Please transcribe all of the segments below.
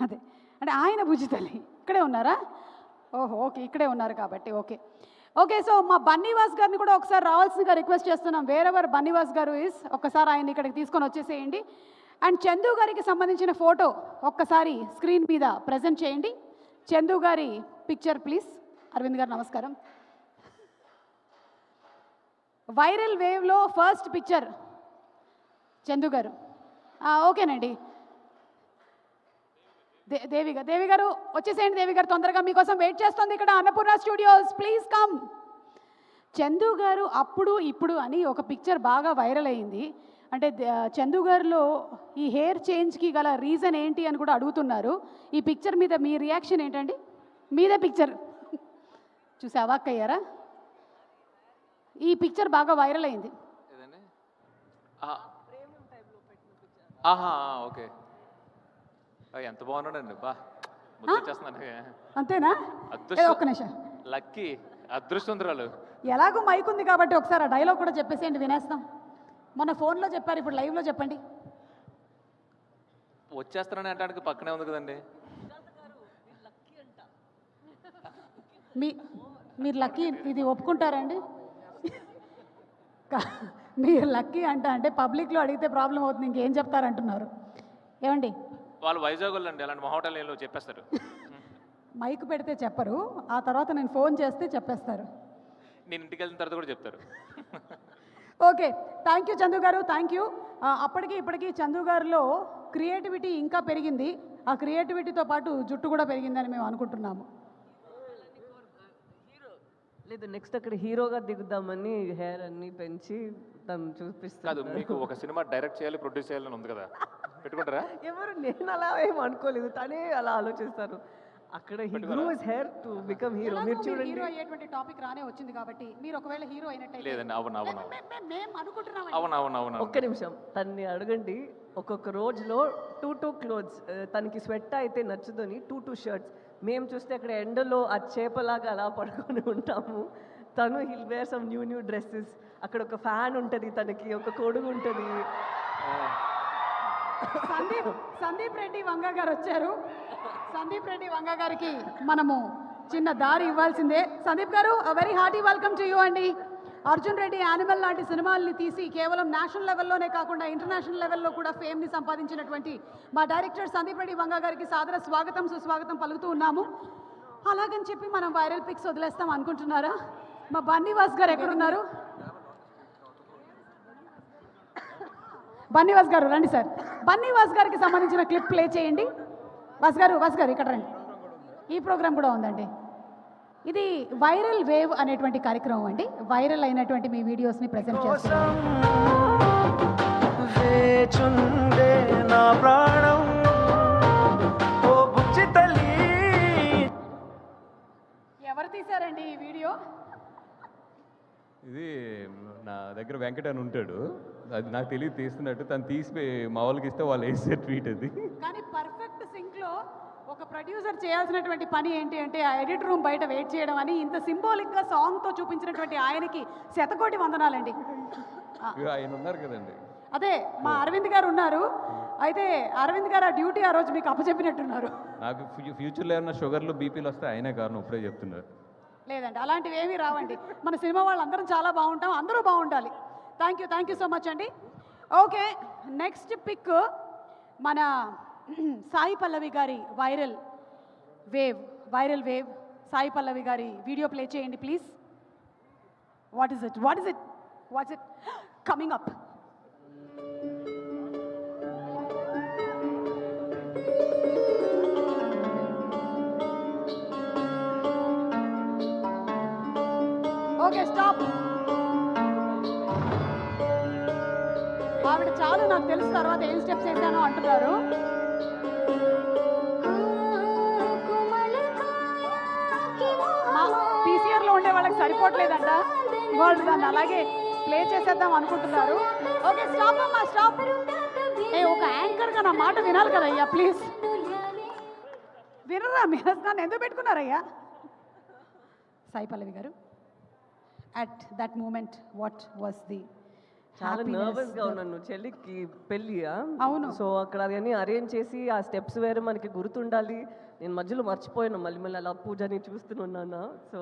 అదే అంటే ఆయన బుజ్జి తల్లి ఇక్కడే ఉన్నారా? ఓహో, ఓకే, ఇక్కడే ఉన్నారు కాబట్టి ఓకే. ఓకే, సో మా బన్నీవాస్ గారిని కూడా ఒకసారి రావాల్సిందిగా రిక్వెస్ట్ చేస్తున్నాం. వేరెవర్ బన్నీవాస్ గారు ఇస్, ఒక్కసారి ఆయన ఇక్కడికి తీసుకొని వచ్చేసేయండి. అండ్ చందు గారికి సంబంధించిన ఫోటో ఒక్కసారి స్క్రీన్ మీద ప్రజెంట్ చేయండి. చందు గారి పిక్చర్ ప్లీజ్. అరవింద్ గారు నమస్కారం. వైరల్ వేవ్లో ఫస్ట్ పిక్చర్ చందు గారు. ఓకేనండి. దేవి గారు వచ్చేసేయండి. దేవి గారు తొందరగా మీకోసం వెయిట్ చేస్తుంది ఇక్కడ Annapurna studios, please come. Chandu గారు అప్పుడు ఇప్పుడు అని ఒక పిక్చర్ బాగా వైరల్ అయింది. అంటే చందు గారిలో ఈ హెయిర్ చేంజ్కి గల రీజన్ ఏంటి అని కూడా అడుగుతున్నారు. ఈ పిక్చర్ మీద మీ రియాక్షన్ ఏంటండి? మీదే పిక్చర్ చూసి అవాక్కయ్యారా? ఈ పిక్చర్ బాగా వైరల్ అయింది. ఓకే, ఎంత బాగున్నాడండి, బా అంతేనా? ఒక్క నిమిషం. లక్కీ అదృష్టవంతురాలు. ఎలాగో మైక్ ఉంది కాబట్టి ఒకసారి ఆ డైలాగ్ కూడా చెప్పేసేయండి, వినేస్తాం. మొన్న ఫోన్లో చెప్పారు, ఇప్పుడు లైవ్లో చెప్పండి. వచ్చేస్తానని అంటానికి పక్కనే ఉంది కదండి. మీరు లక్కీ ఇది ఒప్పుకుంటారండి? మీరు లక్కీ అంటే పబ్లిక్లో అడిగితే ప్రాబ్లం అవుతుంది, ఇంకేం చెప్తారంటున్నారు. ఏమండి? వాళ్ళు వైజాగ్ అండి, అలాంటి మహోటల్ చెప్పేస్తారు. మైక్ పెడితే చెప్పరు, ఆ తర్వాత నేను ఫోన్ చేస్తే చెప్పేస్తారు. నేను ఇంటికి వెళ్ళిన తర్వాత కూడా చెప్తారు. ఓకే, థ్యాంక్ యూ చందు గారు, థ్యాంక్ యూ. అప్పటికి ఇప్పటికీ చందు గారిలో క్రియేటివిటీ ఇంకా పెరిగింది. ఆ క్రియేటివిటీతో పాటు జుట్టు కూడా పెరిగిందని మేము అనుకుంటున్నాము. లేదు, నెక్స్ట్ అక్కడ హీరోగా దిగుదామని హెయిర్ అన్ని పెంచి తను చూపిస్తాను. మీకు ఒక సినిమా డైరెక్ట్ చేయాలి, ప్రొడ్యూస్ చేయాలని ఉంది కదా, పెట్టుకుంటారా? ఎవరు? నేను అలా ఏం అనుకోలేదు, తనే అలా ఆలోచిస్తారు. అక్కడ he గ్రూ his hair to become hero. మీరు చూడండి, హీరో అయ్యేటువంటి టాపిక్ రానే వచ్చింది కాబట్టి మీరు ఒకవేళ హీరో అయినట్టయితే. లేదండి, మేము అనుకుంటున్నాం. అవును. ఒక్క నిమిషం, తన్ని అడగండి. ఒక్కొక్క రోజులో 2 క్లోత్స్ తనకి స్వెట్ అయితే నచ్చుదని 2 షర్ట్స్. మేము చూస్తే అక్కడ ఎండలో ఆ చేపలాగా అలా పడుకొని ఉంటాము. తను he'll wear some new dresses. అక్కడ ఒక ఫ్యాన్ ఉంటుంది, తనకి ఒక కొడుకు ఉంటుంది. సందీప్ రెడ్డి వంగ గారు వచ్చారు. సందీప్ రెడ్డి వంగ గారికి మనము చిన్న దారి ఇవ్వాల్సిందే. సందీప్ గారు, very hearty welcome to you అండి. అర్జున్ రెడ్డి యానిమల్ లాంటి సినిమాల్ని తీసి కేవలం నేషనల్ లెవెల్లోనే కాకుండా ఇంటర్నేషనల్ లెవెల్లో కూడా ఫేమ్ని సంపాదించినటువంటి మా డైరెక్టర్ సందీప్ రెడ్డి వంగ గారికి సాదర స్వాగతం సుస్వాగతం పలుకుతూ ఉన్నాము. అలాగని చెప్పి మనం వైరల్ పిక్స్ వదిలేస్తాం అనుకుంటున్నారా? మా బన్నీవాస్ గారు ఎక్కడున్నారు? బన్నీవాస్ గారు రండి సార్. బన్నీవాస్ గారికి సంబంధించిన క్లిప్ ప్లే చేయండి. వాస్ గారు ఇక్కడ రండి. ఈ ప్రోగ్రామ్ కూడా ఉందండి. ఇది వైరల్ వేవ్ అనేటువంటి కార్యక్రమం అండి. వైరల్ అయినటువంటి మీ వీడియోస్ని ప్రజెంట్ చేస్తాం. ఎవరు తీశారండి ఈ వీడియో? ఇది నా దగ్గర వెంకట అని ఉంటాడు, అది నాకు తెలియదు తీస్తున్నట్టు. తను తీసి మా వాళ్ళకి ఇస్తే వాళ్ళు వేసే ట్వీట్ అది. కానీ పర్ఫెక్ట్ సింక్లో ఒక ప్రొడ్యూసర్ చేయాల్సినటువంటి పని ఏంటి అంటే ఆ ఎడిట్ రూమ్ బయట వెయిట్ చేయడం అని ఇంత సింబాలిక్గా సాంగ్తో చూపించినటువంటి ఆయనకి శతకోటి వందనాలండి. ఆయన ఉన్నారు కదండి. అదే మా అరవింద్ గారు ఉన్నారు. అయితే అరవింద్ గారు ఆ డ్యూటీ ఆ రోజు మీకు అప్పచెప్పినట్టున్నారు. నాకు ఫ్యూచర్లో ఏమన్నా షుగర్లు బీపీలు వస్తే ఆయనే కారణం, ఇప్పుడే చెప్తున్నారు. లేదండి, అలాంటివి ఏమీ రావండి. మన సినిమా వాళ్ళందరం చాలా బాగుంటాం, అందరూ బాగుండాలి. థ్యాంక్ యూ సో మచ్ అండి. ఓకే, నెక్స్ట్ పిక్ మన సాయి పల్లవి గారి వైరల్ వేవ్ సాయి పల్లవి గారి వీడియో ప్లే చేయండి please. What is it coming up? Okay, stop. ఆవిడ చాలు, నాకు తెలుసు తర్వాత ఏం స్టెప్స్ వేసానో అంటున్నారు. పీసీఆర్లో ఉండే వాళ్ళకి సరిపోవట్లేదంట, వాళ్ళు దాన్ని అలాగే ప్లే చేసేద్దాం అనుకుంటున్నారు. ఓకే, స్టాప్ అమ్మా, స్టాప్. ఒక యాంకర్గా నా మాట వినాలి కదయ్యా, ప్లీజ్ వినరా? మీరు నన్ను ఎందుకు పెట్టుకున్నారయ్యా? సాయి పల్లవి గారు, at that moment what was the చాలా Happiness. నర్వస్ గా ఉన్నాను చెల్లికి పెళ్ళియా అవును. సో అక్కడ అవన్నీ అరేంజ్ చేసి ఆ స్టెప్స్ వేరే మనకి గుర్తుండాలి. నేను మధ్యలో మర్చిపోయాను మళ్ళీ అలా పూజని చూస్తున్నాను. సో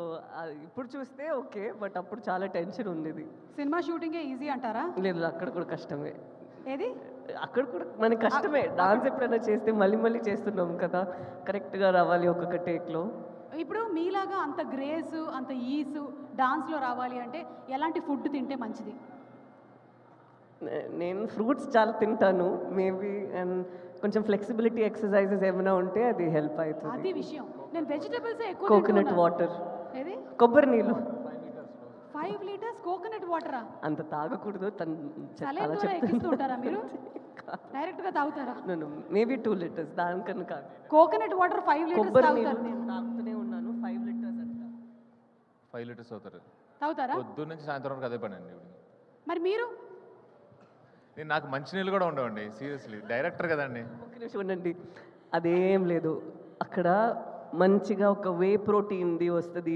ఇప్పుడు చూస్తే ఓకే, బట్ అప్పుడు చాలా టెన్షన్ ఉండేది. సినిమా షూటింగే ఈజీ అంటారా? లేదు అక్కడ కూడా కష్టమే, ఏది అక్కడ కూడా మనకి కష్టమే. డాన్స్ ఎప్పుడైనా చేస్తే మళ్ళీ చేస్తున్నాం కదా, కరెక్ట్గా రావాలి ఒక్కొక్క టేక్లో. ఇప్పుడు మీలాగా అంత గ్రేస్ అంత ఈసు డాన్స్లో రావాలి అంటే ఎలాంటి ఫుడ్ తింటే మంచిది? నేను ఫ్రూట్స్ చాలా తింటాను మేబీ, అండ్ కొంచెం ఫ్లెక్సిబిలిటీ ఎక్సర్సైజెస్ ఏమైనా ఉంటే అది హెల్ప్ అవుతుంది. అది విషయం. నేను వెజిటబుల్స్ ఎక్కువ కోకోనట్ తింటున్నాను. వాటర్, ఏది కొబ్బరి నీళ్ళు 5 లీటర్స్ కోకోనట్ వాటరా? అంత తాగకూడదు తను సలైన్ ద్వారా ఎక్కిస్తూ ఉంటారా మీరు? డైరెక్ట్ గా తాగుతారా? మేబీ 2 లీటర్స్, దానికన్నా కాదు. కోకోనట్ వాటర్ 5 లీటర్స్ కొబ్బరి తాగుతారు? నీళ్ళు నేను తాగుతూనే ఉన్నాను 5 లీటర్స్ అంట. 5 లీటర్స్ అవుతారు తాగుతారా? పొద్దున్న నుంచి సాయంత్రం వరకు అదే పని అండి. మరి మీరు? నేను నాకు మంచినీళ్ళు కూడా ఉండవండి సీరియస్లీ, డైరెక్టర్ కదండి. ఒక్క నిమిషం ఉండండి, అదేం లేదు అక్కడ మంచిగా ఒక వే ప్రోటీన్ది వస్తుంది,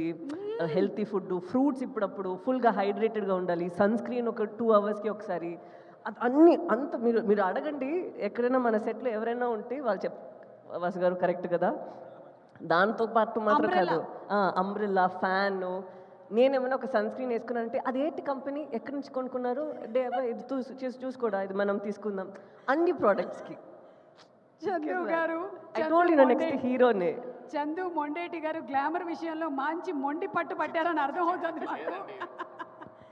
హెల్తీ ఫుడ్, ఫ్రూట్స్ ఇప్పుడప్పుడు ఫుల్గా హైడ్రేటెడ్గా ఉండాలి, సన్ స్క్రీన్ ఒక 2 అవర్స్కి ఒకసారి, అది అన్నీ అంత మీరు అడగండి ఎక్కడైనా మన సెట్లో ఎవరైనా ఉంటే వాళ్ళు వాసు గారు కరెక్ట్ కదా. దాంతో పాటు మాత్రం కాదు, అంబ్రెల్లా, ఫ్యాన్, నేనేమైనా ఒక సన్ స్క్రీన్ వేసుకున్నానంటే అదేంటి కంపెనీ ఎక్కడి నుంచి కొనుక్కున్నారు, ఇది చూసుకోడా, ఇది మనం తీసుకుందాం, అన్ని ప్రోడక్ట్స్కి. చందు గారు, నెక్స్ట్ హీరోనే చందు మొండేటి గారు గ్లామర్ విషయంలో మంచి మొండి పట్టు పట్టారని అర్థం అవుతుంది నాకు.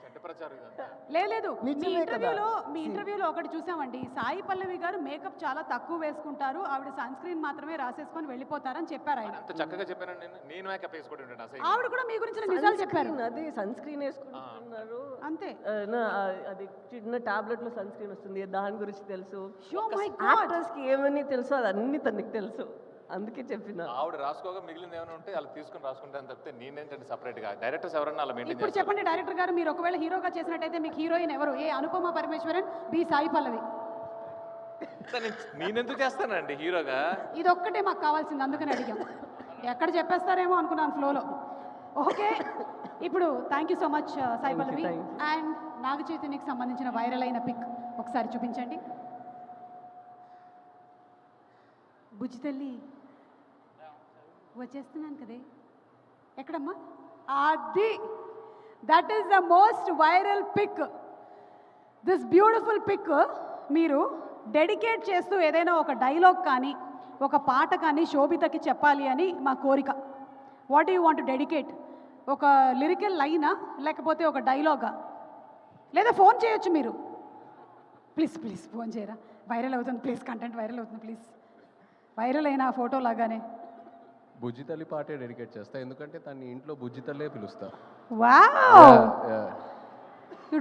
చెడ్డ ప్రచారం కాదు. లేదు మీ ఇంటర్వ్యూలో ఒకటి చూసామండి, సాయి పల్లవి గారు మేకప్ చాలా తక్కువ వేసుకుంటారు, ఆవిడ సన్ స్క్రీన్ మాత్రమే రాసేసుకొని వెళ్ళిపోతారని చెప్పారు ఆయన. అంత చక్కగా చెప్పాను నేను మేకప్ వేసుకోవడం ఉంటాను అసలు. ఆవిడ కూడా మీ గురించి నిజాలు చెప్పారు. అదే సన్ స్క్రీన్ వేసుకుంటున్నారు అంతే. అది చిన్న టాబ్లెట్ లో సన్ స్క్రీన్ వస్తుంది, దాని గురించి తెలుసు. Oh my God. యాక్టర్స్ కి ఏమని తెలుసు అది అన్ని తనకి తెలుసు, అందుకే చెప్పిన. ఆవిడ రాసుకోగా మిగిలింది ఏమైనా ఉంటే అలా తీసుకొని రాసుకుంటాను తప్పితే నేనేంటంటే సపరేట్గా డైరెక్టర్స్ ఎవరన్నా అలా మెయింటైన్ ఇప్పుడు చెప్పండి డైరెక్టర్ గారు, మీరు ఒకవేళ హీరోగా చేసినట్టయితే మీకు హీరోయిన్ ఎవరు? ఏ అనుపమ పరమేశ్వరన్, బి సాయి పల్లవి? నేనెందుకు చేస్తానండి హీరోగా? ఇది ఒక్కటే మాకు కావాల్సింది, అందుకని అడిగాం. ఎక్కడ చెప్పేస్తారేమో అనుకున్నాను ఫ్లోలో. ఓకే, ఇప్పుడు thank you so much Sai Pallavi. And Naga చైతన్యకి సంబంధించిన వైరల్ అయిన పిక్ ఒకసారి చూపించండి. బుజ్జి తల్లి వచ్చేస్తున్నాను కదే, ఎక్కడమ్మా? అది that is the most viral pic. This beautiful pic మీరు డెడికేట్ చేస్తూ ఏదైనా ఒక డైలాగ్ కానీ ఒక పాట కానీ శోభితకి చెప్పాలి అని మా కోరిక. What do you want to dedicate? ఒక లిరికల్ లైనా లేకపోతే ఒక డైలాగా, లేదా ఫోన్ చేయొచ్చు మీరు. ప్లీజ్ ఫోన్ చేయరా, వైరల్ అవుతుంది ప్లీజ్, కంటెంట్ వైరల్ అవుతుంది ప్లీజ్. వైరల్ అయిన ఆ ఫోటో లాగానే బుజ్జి తల్లి పాటే డెడికేట్ చేస్తా, ఎందుకంటే తన ఇంట్లో బుజ్జి తల్లే పిలుస్తా. వావ్,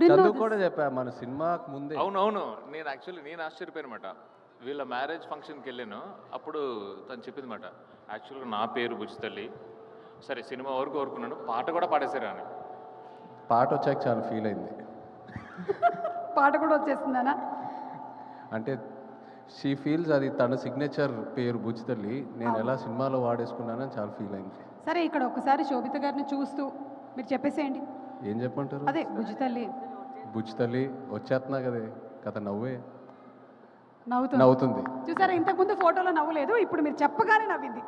చదువు కూడా చెప్పా మన సినిమాకు ముందే. అవునవును, నేను ఆశ్చర్యపోయానమాట. వీళ్ళ మ్యారేజ్ ఫంక్షన్కి వెళ్ళాను, అప్పుడు తను చెప్పింది మాట, యాక్చువల్గా నా పేరు బుజ్జి తల్లి, సరే సినిమా వరకు కోరుకున్నాను, పాట కూడా పాడేశారు అని. పాట వచ్చాక చాలా ఫీల్ అయింది. పాట కూడా వచ్చేస్తుందనా? అంటే షీ ఫీల్స్ అది తన సిగ్నేచర్ పేరు బుజ్జి తల్లి, నేను ఎలా సినిమాలో వాడేసుకున్నానని చాలా ఫీల్ అయింది. సరే, ఇక్కడ ఒకసారి శోభిత గారిని చూస్తూ మీరు చెప్పేసేయండి. ఏం చెప్పంటారు? అదే బుజ్జి తల్లి. బుజ్జి తల్లి వచ్చేస్తున్నా కదే కథ, నవ్వుతుంది. నవ్వుతుంది. చూసారా, ఇంతకుముందు ఫోటోలో నవ్వులేదు, ఇప్పుడు మీరు చెప్పగానే నవ్వింది.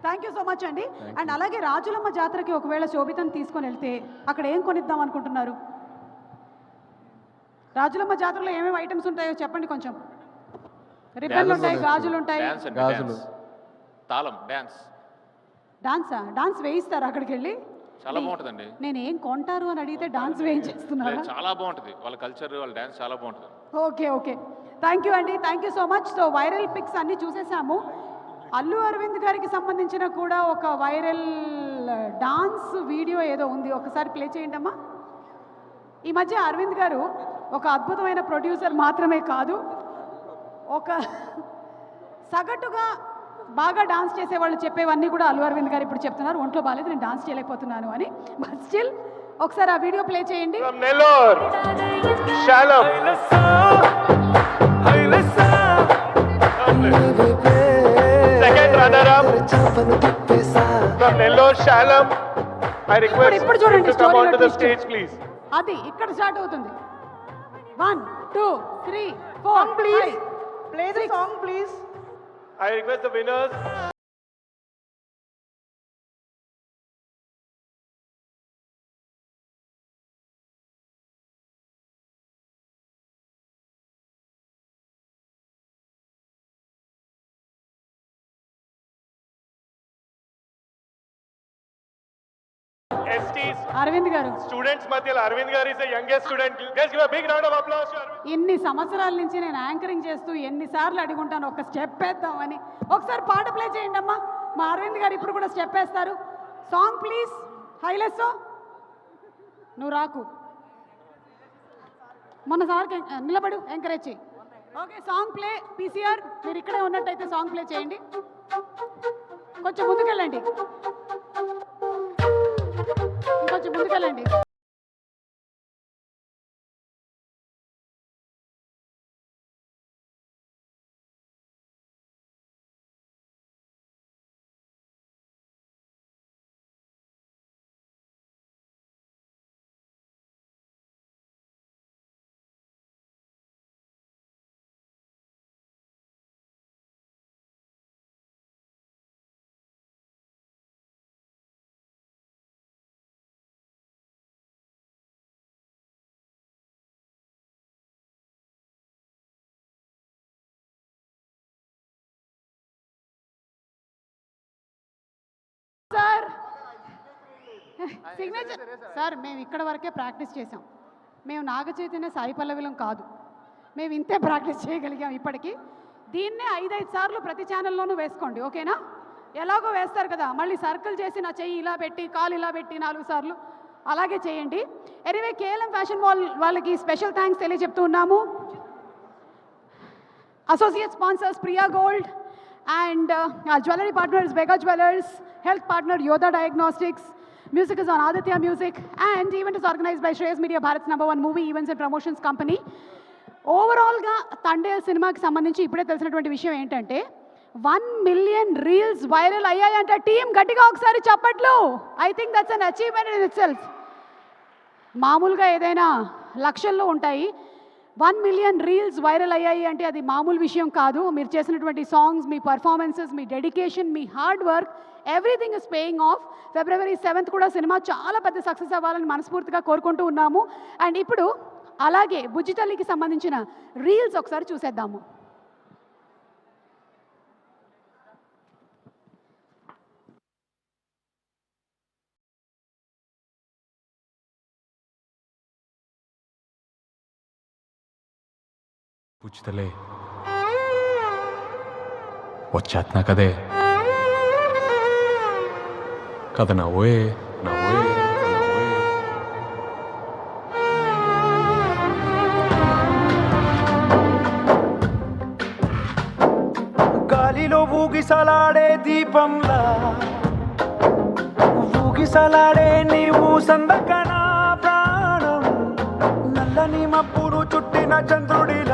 థ్యాంక్ యూ సో మచ్ అండి. అండ్ అలాగే రాజులమ్మ జాతరకి ఒకవేళ శోభితను తీసుకొని వెళ్తే అక్కడ ఏం కొనిద్దాం అనుకుంటున్నారు? రాజులమ్మ జాతరలో ఏమేమి ఐటమ్స్ ఉంటాయో చెప్పండి కొంచెం. రిబ్బన్లు ఉంటాయి, గాజులు ఉంటాయి. గాజులు, తాళం, డాన్స్. డాన్స్ వేయిస్తారు అక్కడికి వెళ్ళి? చాలా బాగుంటుందండి. నేను ఏం కొంటారు అని అడిగితే డాన్స్ వేయించేస్తున్నారు. చాలా బాగుంటుంది వాళ్ళ కల్చర్, వాళ్ళ డాన్స్ చాలా బాగుంటుంది. ఓకే, థ్యాంక్ యూ అండి, thank you so much. So viral pics అన్నీ చూసేసాము. అల్లు అరవింద్ గారికి సంబంధించిన కూడా ఒక వైరల్ డాన్స్ వీడియో ఏదో ఉంది, ఒకసారి ప్లే చేయండి అమ్మా. ఈ మధ్య అరవింద్ గారు ఒక అద్భుతమైన ప్రొడ్యూసర్ మాత్రమే కాదు, ఒక సగటుగా బాగా డాన్స్ చేసేవాళ్ళు చెప్పేవన్నీ కూడా అల్లు అరవింద్ గారు ఇప్పుడు చెప్తున్నారు, ఒంట్లో బాగాలేదు నేను డాన్స్ చేయలేకపోతున్నాను అని. బట్ స్టిల్ ఒకసారి ఆ వీడియో ప్లే చేయండి. Second runner-up from Nellore, Shalom. I request ఇప్పుడు చూడండి him to come onto the stage, please. అది ఇక్కడ స్టార్ట్ అవుతుంది. 1, 2, 3, 4, Please 5. play the song, please. I request the winners. ST's Arvind గారు students మధ్యలో అరవింద్ గారు is the youngest student. Guys, give a big round of applause to Arvind. ఇన్ని సంవత్సరాల నుంచి నేను యాంకరింగ్ చేస్తూ ఎన్నిసార్లు అడుగుంటాను ఒక స్టెప్ వేద్దామని. ఒకసారి పాట ప్లే చేయండి అమ్మా. మా అరవింద్ గారు ఇప్పుడు కూడా స్టెప్ వేస్తారు. Song please. హైలెస్ నువ్వు రాకు, మొన్న సార్కి నిలబడు, ఎంకరేజ్ చేయి. Okay, song play. పీసీఆర్ మీరు ఇక్కడే ఉన్నట్టయితే సాంగ్ ప్లే చేయండి. కొంచెం ముందుకెళ్ళండి, ఇంకొంచెం ముందుకెళ్ళండి. సార్ సిగ్నేచర్ సార్, మేము ఇక్కడ వరకే ప్రాక్టీస్ చేసాం. మేము నాగ చైతన్య సాయి పల్లవిలం కాదు. మేము ఇంతే ప్రాక్టీస్ చేయగలిగాం ఇప్పటికీ. దీన్నే 5-5 సార్లు ప్రతి ఛానల్లోనూ వేసుకోండి, ఓకేనా? ఎలాగో వేస్తారు కదా, మళ్ళీ సర్కిల్ చేసి నా చెయ్యి ఇలా పెట్టి కాలు ఇలా పెట్టి 4 సార్లు అలాగే చేయండి. ఎనీవే, కేఎల్ఎం ఫ్యాషన్ మాల్ వాళ్ళకి స్పెషల్ థ్యాంక్స్ తెలియజెప్తూ ఉన్నాము. Associate sponsors Priya gold and our jewelry partners Vega Jewelers, health partner Yoda Diagnostics, music is on Aditya Music, and event is organized by Shreyas Media, Bharat's #1 movie events and promotions company. ఓవరాల్గా తండే సినిమాకి సంబంధించి ఇప్పుడే తెలిసినటువంటి విషయం ఏంటంటే 1 million reels viral అయ్యాయంట. Team గట్టిగా ఒకసారి చప్పట్లు. I think that's an achievement in it self. మామూలుగా ఏదైనా లక్షల్లో ఉంటాయి, 1 మిలియన్ రీల్స్ వైరల్ అయ్యాయి అంటే అది మామూలు విషయం కాదు. మీరు చేసినటువంటి songs, me performances, me dedication, me hard work, everything is paying off. February 7th కూడా సినిమా చాలా పెద్ద సక్సెస్ అవ్వాలని మనస్ఫూర్తిగా కోరుకుంటూ ఉన్నాము. అండ్ ఇప్పుడు అలాగే బుజ్జితల్లికి సంబంధించిన రీల్స్ ఒకసారి చూసేద్దాము. బుజ్జితలే వచ్చేస్తున్నా కదే కథ నవ్వే నవ్వే నవ్వే. గాలిలో ఊగిసలాడే దీపంలా ఊగిసలాడే నీవు సందకనా ప్రాణం, నల్లని మబ్బులు చుట్టిన చంద్రుడిలా